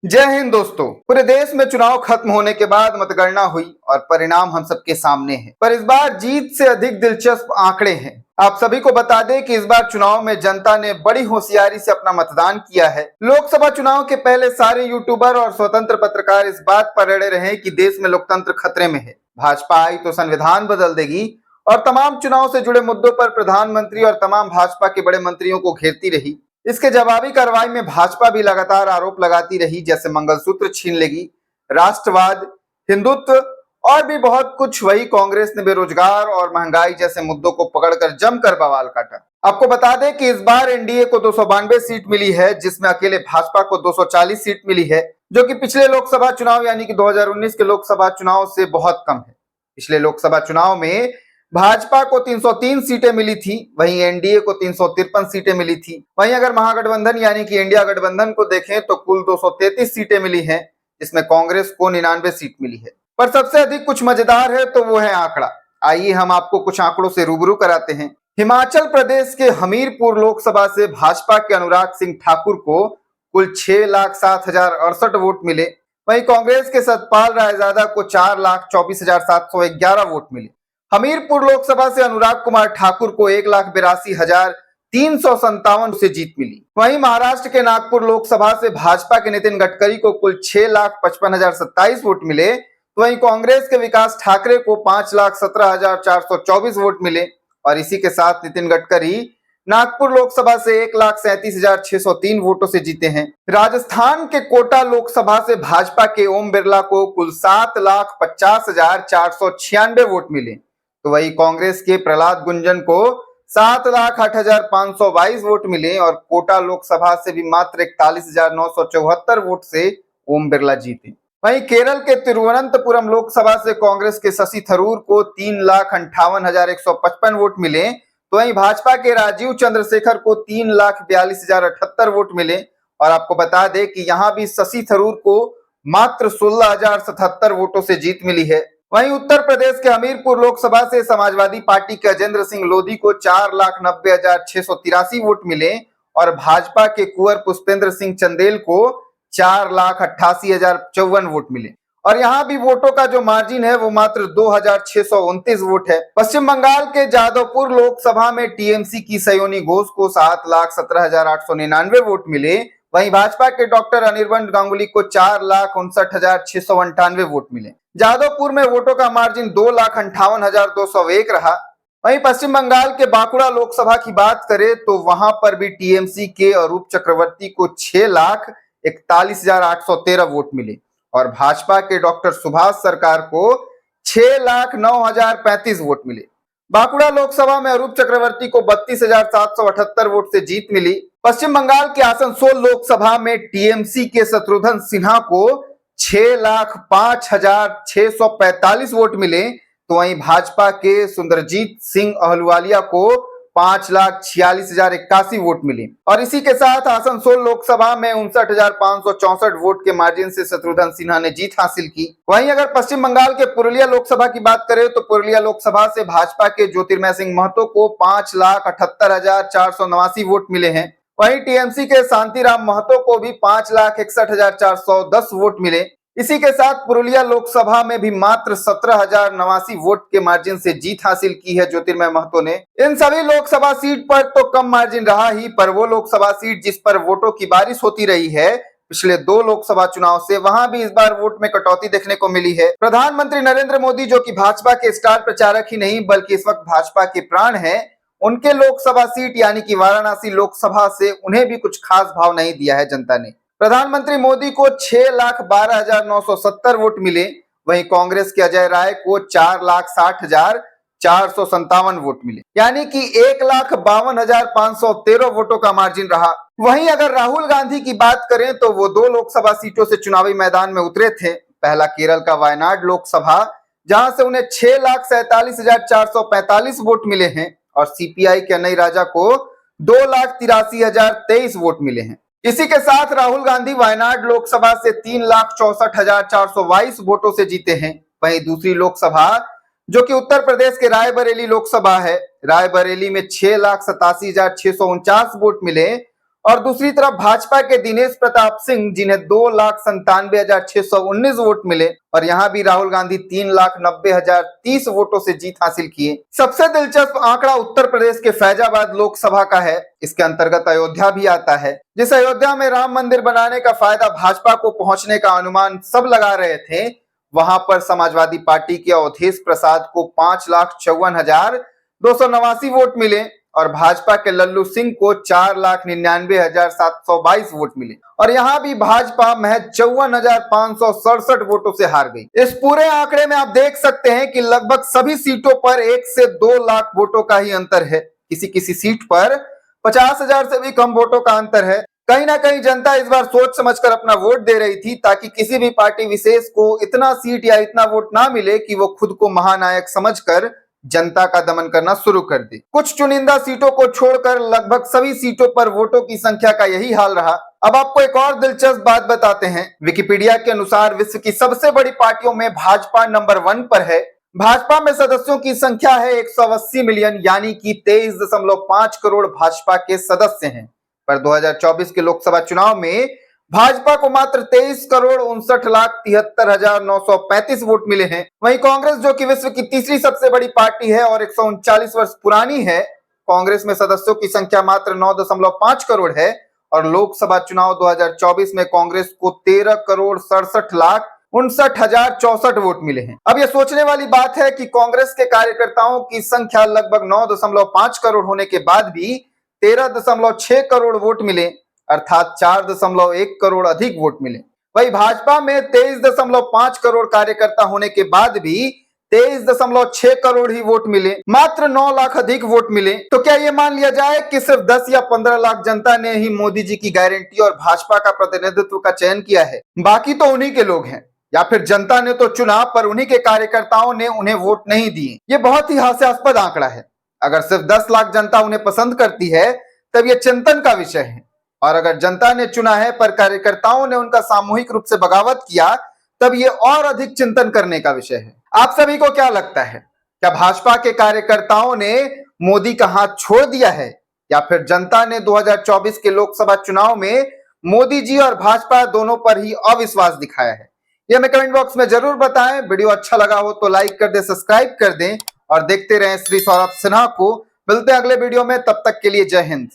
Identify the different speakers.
Speaker 1: जय हिंद दोस्तों। पूरे देश में चुनाव खत्म होने के बाद मतगणना हुई और परिणाम हम सबके सामने है। पर इस बार जीत से अधिक दिलचस्प आंकड़े हैं। आप सभी को बता दें कि इस बार चुनाव में जनता ने बड़ी होशियारी से अपना मतदान किया है। लोकसभा चुनाव के पहले सारे यूट्यूबर और स्वतंत्र पत्रकार इस बात पर अड़े रहे कि देश में लोकतंत्र खतरे में है, भाजपा आई तो संविधान बदल देगी और तमाम चुनाव से जुड़े मुद्दों पर प्रधानमंत्री और तमाम भाजपा के बड़े मंत्रियों को घेरती रही। इसके जवाबी कार्रवाई में भाजपा भी लगातार आरोप लगाती रही, जैसे मंगलसूत्र छीन लेगी, राष्ट्रवाद, हिंदुत्व और भी बहुत कुछ। वही कांग्रेस ने बेरोजगार और महंगाई जैसे मुद्दों को पकड़कर जमकर बवाल काटा। आपको बता दें कि इस बार एनडीए को 292 सीट मिली है, जिसमें अकेले भाजपा को 240 सीट मिली है, जो कि पिछले लोकसभा चुनाव यानी कि 2019 के लोकसभा चुनाव से बहुत कम है। पिछले लोकसभा चुनाव में भाजपा को 303 सीटें मिली थी, वहीं एनडीए को 353 सीटें मिली थी। वहीं अगर महागठबंधन यानी कि इंडिया गठबंधन को देखें तो कुल 233 सीटें मिली हैं, जिसमें कांग्रेस को 99 सीट मिली है। पर सबसे अधिक कुछ मजेदार है तो वो है आंकड़ा। आइए हम आपको कुछ आंकड़ों से रूबरू कराते हैं। हिमाचल प्रदेश के हमीरपुर लोकसभा से भाजपा के अनुराग सिंह ठाकुर को कुल 6,07,068 वोट मिले। वहीं कांग्रेस के सतपाल रायजादा को 4,24,711 वोट मिले। हमीरपुर लोकसभा से अनुराग कुमार ठाकुर को 1,82,357 से जीत मिली। वहीं महाराष्ट्र के नागपुर लोकसभा से भाजपा के नितिन गडकरी को कुल 6,55,027 वोट मिले। वहीं कांग्रेस के विकास ठाकरे को 5,17,424 वोट मिले और इसी के साथ नितिन गडकरी नागपुर लोकसभा से 1,37,603 वोटों से जीते हैं। राजस्थान के कोटा लोकसभा से भाजपा के ओम बिरला को कुल 7,50,496 वोट मिले। तो वही कांग्रेस के प्रहलाद गुंजन को 7,08,522 वोट मिले और कोटा लोकसभा से भी मात्र 41,974 वोट से ओम बिरला जीते। वहीं केरल के तिरुवनंतपुरम लोकसभा से कांग्रेस के शशि थरूर को 3,58,155 वोट मिले। तो वहीं भाजपा के राजीव चंद्रशेखर को 3,42,078 वोट मिले और आपको बता दें कि यहां भी शशि थरूर को मात्र 16,077 वोटों से जीत मिली है। वहीं उत्तर प्रदेश के हमीरपुर लोकसभा से समाजवादी पार्टी के अजेंद्र सिंह लोधी को 4,90,683 वोट मिले और भाजपा के कुंवर पुष्पेंद्र सिंह चंदेल को 4,88,054 वोट मिले और यहाँ भी वोटों का जो मार्जिन है वो मात्र 2,629 वोट है। पश्चिम बंगाल के जादवपुर लोकसभा में टीएमसी की सयोनी घोष को 7,17,899 वोट मिले। वहीं भाजपा के डॉक्टर अनिर्बन गांगुली को 4,59,698 वोट मिले। जादवपुर में वोटों का मार्जिन 2,58,201 रहा। वहीं पश्चिम बंगाल के बांकुड़ा लोकसभा की बात करें तो वहां पर भी टीएमसी के अरूप चक्रवर्ती को 6,41,813 वोट मिले और भाजपा के डॉक्टर सुभाष सरकार को 6,09,035 वोट मिले। बांकुड़ा लोकसभा में अरूप चक्रवर्ती को 32,778 वोट से जीत मिली। पश्चिम बंगाल के आसनसोल लोकसभा में टीएमसी के शत्रुघ्न सिन्हा को 6,05,645 वोट मिले। तो वहीं भाजपा के सुंदरजीत सिंह अहलुवालिया को 5,46,081 वोट मिले और इसी के साथ आसनसोल लोकसभा में 59,564 वोट के मार्जिन से शत्रुघ्न सिन्हा ने जीत हासिल की। वहीं अगर पश्चिम बंगाल के पुरुलिया लोकसभा की बात करें तो पुरुलिया लोकसभा से भाजपा के ज्योतिर्मय सिंह महतो को 5,78,489 वोट मिले हैं। वहीं टीएमसी के शांतिराम महतो को भी 5,61,410 वोट मिले। इसी के साथ पुरुलिया लोकसभा में भी मात्र 17,089 वोट के मार्जिन से जीत हासिल की है ज्योतिर्मय महतो ने। इन सभी लोकसभा सीट पर तो कम मार्जिन रहा ही, पर वो लोकसभा सीट जिस पर वोटों की बारिश होती रही है पिछले 2 लोकसभा चुनाव से, वहां भी इस बार वोट में कटौती देखने को मिली है। प्रधानमंत्री नरेंद्र मोदी, जो कि भाजपा के स्टार प्रचारक ही नहीं बल्कि इस वक्त भाजपा के प्राण है, उनके लोकसभा सीट यानी कि वाराणसी लोकसभा से उन्हें भी कुछ खास भाव नहीं दिया है जनता ने। प्रधानमंत्री मोदी को 6,12,970 वोट मिले। वहीं कांग्रेस के अजय राय को 4,60,457 वोट मिले, यानी कि 1,52,513 वोटों का मार्जिन रहा। वहीं अगर राहुल गांधी की बात करें तो वो 2 लोकसभा सीटों से चुनावी मैदान में उतरे थे। पहला केरल का वायनाड लोकसभा, जहां से उन्हें 6,47,445 वोट मिले हैं और सीपीआई के अनई राजा को 2,83,023 वोट मिले हैं। इसी के साथ राहुल गांधी वायनाड लोकसभा से 3,64,422 वोटों से जीते हैं। वहीं दूसरी लोकसभा जो कि उत्तर प्रदेश के रायबरेली लोकसभा है, रायबरेली में 6,87,649 वोट मिले और दूसरी तरफ भाजपा के दिनेश प्रताप सिंह जिन्हें 2,97,619 वोट मिले और यहां भी राहुल गांधी 3,90,030 वोटों से जीत हासिल किए। सबसे दिलचस्प आंकड़ा उत्तर प्रदेश के फैजाबाद लोकसभा का है। इसके अंतर्गत अयोध्या भी आता है। जिस अयोध्या में राम मंदिर बनाने का फायदा भाजपा को पहुंचने का अनुमान सब लगा रहे थे, वहां पर समाजवादी पार्टी के अवधेश प्रसाद को 5,54,289 वोट मिले और भाजपा के लल्लू सिंह को 4,99,722 वोट मिले और यहां भी भाजपा महज 54,567 वोटों से हार गई। इस पूरे आंकड़े में आप देख सकते हैं कि लगभग सभी सीटों पर 1 से 2 लाख वोटों का ही अंतर है। किसी किसी सीट पर 50,000 से भी कम वोटों का अंतर है। कहीं ना कहीं जनता इस बार सोच समझकर अपना वोट दे रही थी ताकि किसी भी पार्टी विशेष को इतना सीट या इतना वोट ना मिले कि वो खुद को महानायक समझकर जनता का दमन करना शुरू कर दे। कुछ चुनिंदा सीटों को छोड़कर लगभग सभी सीटों पर वोटों की संख्या का यही हाल रहा। अब आपको एक और दिलचस्प बात बताते हैं। विकिपीडिया के अनुसार विश्व की सबसे बड़ी पार्टियों में भाजपा नंबर 1 पर है। भाजपा में सदस्यों की संख्या है 180 मिलियन, यानी कि 23.5 करोड़ भाजपा के सदस्य हैं। पर 2024 के लोकसभा चुनाव में भाजपा को मात्र 23,69,73,935 वोट मिले हैं। वहीं कांग्रेस, जो कि विश्व की तीसरी सबसे बड़ी पार्टी है और 139 वर्ष पुरानी है, कांग्रेस में सदस्यों की संख्या मात्र 9.5 करोड़ है और लोकसभा चुनाव 2024 में कांग्रेस को 13,67,59,064 वोट मिले हैं। अब यह सोचने वाली बात है कि कांग्रेस के कार्यकर्ताओं की संख्या लगभग 9.5 करोड़ होने के बाद भी 13.6 करोड़ वोट मिले, अर्थात 4.1 करोड़ अधिक वोट मिले। वही भाजपा में 23.5 करोड़ कार्यकर्ता होने के बाद भी 23.6 करोड़ ही वोट मिले, मात्र 9 लाख अधिक वोट मिले। तो क्या ये मान लिया जाए कि सिर्फ 10 या 15 लाख जनता ने ही मोदी जी की गारंटी और भाजपा का प्रतिनिधित्व का चयन किया है? बाकी तो उन्हीं के लोग हैं, या फिर जनता ने तो चुना पर उन्हीं के कार्यकर्ताओं ने उन्हें वोट नहीं दिए। ये बहुत ही हास्यास्पद आंकड़ा है। अगर सिर्फ 10 लाख जनता उन्हें पसंद करती है तब यह चिंतन का विषय है, और अगर जनता ने चुना है पर कार्यकर्ताओं ने उनका सामूहिक रूप से बगावत किया तब ये और अधिक चिंतन करने का विषय है। आप सभी को क्या लगता है, क्या भाजपा के कार्यकर्ताओं ने मोदी का हाथ छोड़ दिया है या फिर जनता ने 2024 के लोकसभा चुनाव में मोदी जी और भाजपा दोनों पर ही अविश्वास दिखाया है? ये हमें कमेंट बॉक्स में जरूर बताएं। वीडियो अच्छा लगा हो तो लाइक कर दें, सब्सक्राइब कर दें और देखते रहें श्री सौरभ सिन्हा को। मिलते हैं अगले वीडियो में, तब तक के लिए जय हिंद।